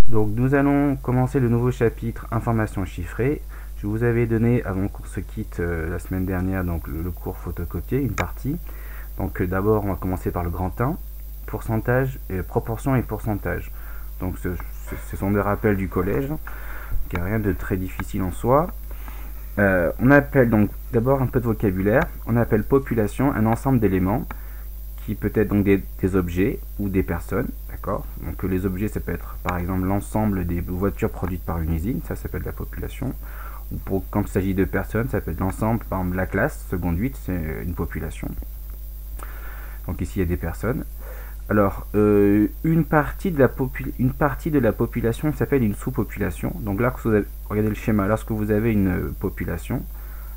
Donc nous allons commencer le nouveau chapitre information chiffrée. Je vous avais donné avant qu'on se quitte la semaine dernière donc le cours photocopier, une partie. Donc d'abord on va commencer par le grand 1, pourcentage, proportion et pourcentage. Donc ce sont des rappels du collège, qui a rien de très difficile en soi. On appelle donc d'abord un peu de vocabulaire. On appelle population un ensemble d'éléments qui peut être donc des objets ou des personnes, d'accord. Donc les objets, ça peut être par exemple l'ensemble des voitures produites par une usine, ça s'appelle la population. Ou quand il s'agit de personnes, ça peut être l'ensemble, par exemple la classe, seconde 8, c'est une population. Donc ici il y a des personnes. Alors, une partie de la population s'appelle une sous-population. Donc là, regardez le schéma, lorsque vous avez une population,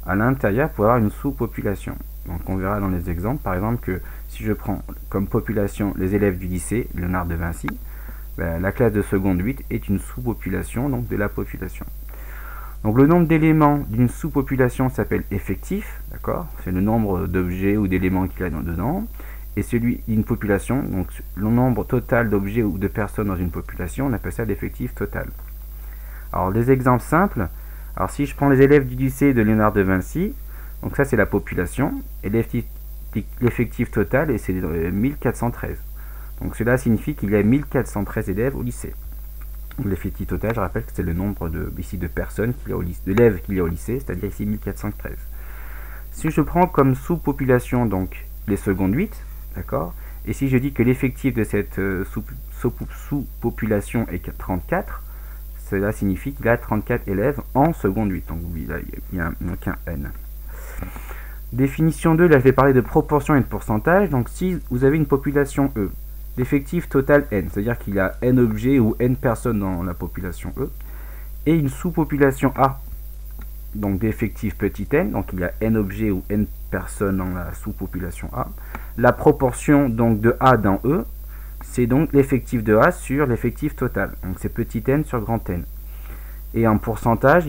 à l'intérieur, vous pouvez avoir une sous-population. Donc on verra dans les exemples, par exemple, que si je prends comme population les élèves du lycée Léonard de Vinci, ben, la classe de seconde 8 est une sous-population donc de la population. Donc le nombre d'éléments d'une sous-population s'appelle effectif, d'accord. C'est le nombre d'objets ou d'éléments qu'il y a dedans. Et celui d'une population, donc le nombre total d'objets ou de personnes dans une population, on appelle ça l'effectif total. Alors des exemples simples. Alors si je prends les élèves du lycée de Léonard de Vinci, donc ça c'est la population, et l'effectif total, et c'est 1413. Donc cela signifie qu'il y a 1413 élèves au lycée. L'effectif total, je rappelle que c'est le nombre de personnes d'élèves qu'il y a au lycée, c'est-à-dire ici 1413. Si je prends comme sous-population donc les secondes 8, d'accord, et si je dis que l'effectif de cette sous-population est 34, cela signifie qu'il y a 34 élèves en seconde 8. Donc il y a qu'un N. Définition 2, là je vais parler de proportion et de pourcentage. Donc si vous avez une population E, l'effectif total N, c'est-à-dire qu'il y a N objets ou N personnes dans la population E, et une sous-population A, donc d'effectif petit n, donc il y a N objets ou N personnes dans la sous-population A. La proportion donc de A dans E, c'est donc l'effectif de A sur l'effectif total. Donc c'est petit n sur grand N. Et en pourcentage,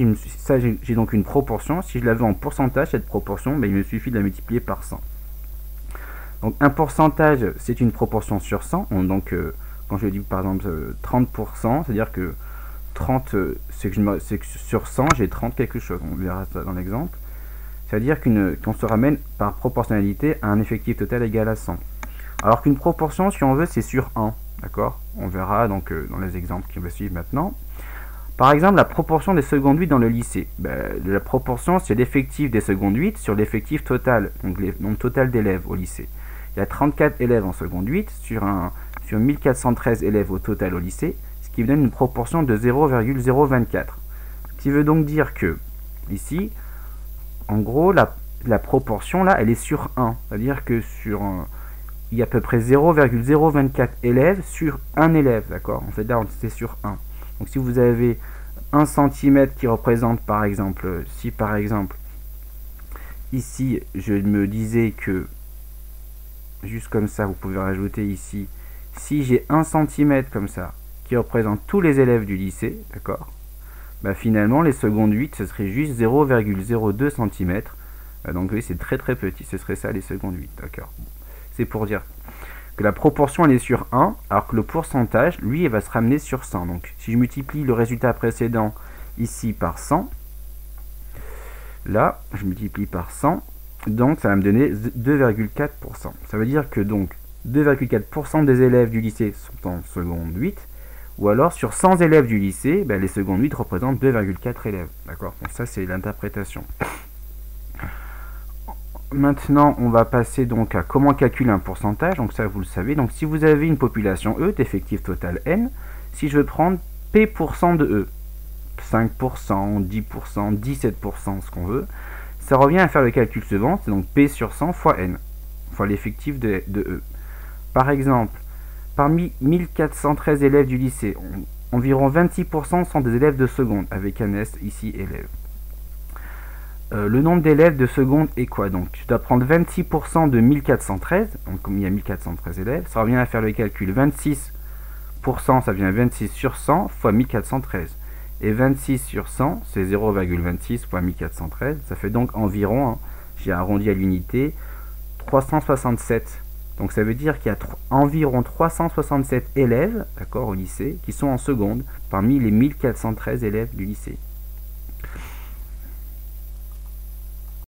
j'ai donc une proportion. Si je l'avais en pourcentage, cette proportion, ben, il me suffit de la multiplier par 100. Donc un pourcentage, c'est une proportion sur 100. Donc quand je dis par exemple 30%, c'est-à-dire que 30, c'est que sur 100, j'ai 30 quelque chose. On verra ça dans l'exemple. C'est-à-dire qu'on se ramène par proportionnalité à un effectif total égal à 100. Alors qu'une proportion, si on veut, c'est sur 1. D'accord. On verra donc dans les exemples qui vont suivre maintenant. Par exemple, la proportion des secondes 8 dans le lycée. La proportion, c'est l'effectif des secondes 8 sur l'effectif total, donc le nombre total d'élèves au lycée. Il y a 34 élèves en seconde 8 sur 1413 élèves au total au lycée, ce qui donne une proportion de 0,024. Ce qui veut donc dire que, ici, en gros, la proportion, là, elle est sur 1. C'est-à-dire que il y a à peu près 0,024 élèves sur 1 élève, d'accord. En fait, là, c'est sur 1. Donc si vous avez 1 cm qui représente par exemple, si par exemple ici je me disais que, juste comme ça vous pouvez rajouter ici, si j'ai 1 cm comme ça qui représente tous les élèves du lycée, d'accord, bah finalement les secondes 8 ce serait juste 0,02 cm, donc oui c'est très très petit, ce serait ça les secondes 8, d'accord. C'est pour dire que la proportion elle est sur 1, alors que le pourcentage, lui, il va se ramener sur 100. Donc, si je multiplie le résultat précédent ici par 100, là, je multiplie par 100, donc ça va me donner 2,4%. Ça veut dire que donc 2,4% des élèves du lycée sont en seconde 8, ou alors sur 100 élèves du lycée, ben, les secondes 8 représentent 2,4 élèves. D'accord. Donc ça, c'est l'interprétation. Maintenant, on va passer donc à comment calculer un pourcentage. Donc ça, vous le savez. Donc si vous avez une population E d'effectif total N, si je veux prendre P% de E, 5%, 10%, 17%, ce qu'on veut, ça revient à faire le calcul suivant. C'est donc P sur 100 fois N, fois l'effectif de E. Par exemple, parmi 1413 élèves du lycée, environ 26% sont des élèves de seconde, avec un S ici, élève. Le nombre d'élèves de seconde est quoi? Donc je dois prendre 26% de 1413, donc comme il y a 1413 élèves, ça revient à faire le calcul 26%, ça vient 26 sur 100 fois 1413. Et 26 sur 100, c'est 0,26 fois 1413, ça fait donc environ, j'ai arrondi à l'unité, 367 Donc ça veut dire qu'il y a environ 367 élèves, d'accord, au lycée, qui sont en seconde, parmi les 1413 élèves du lycée.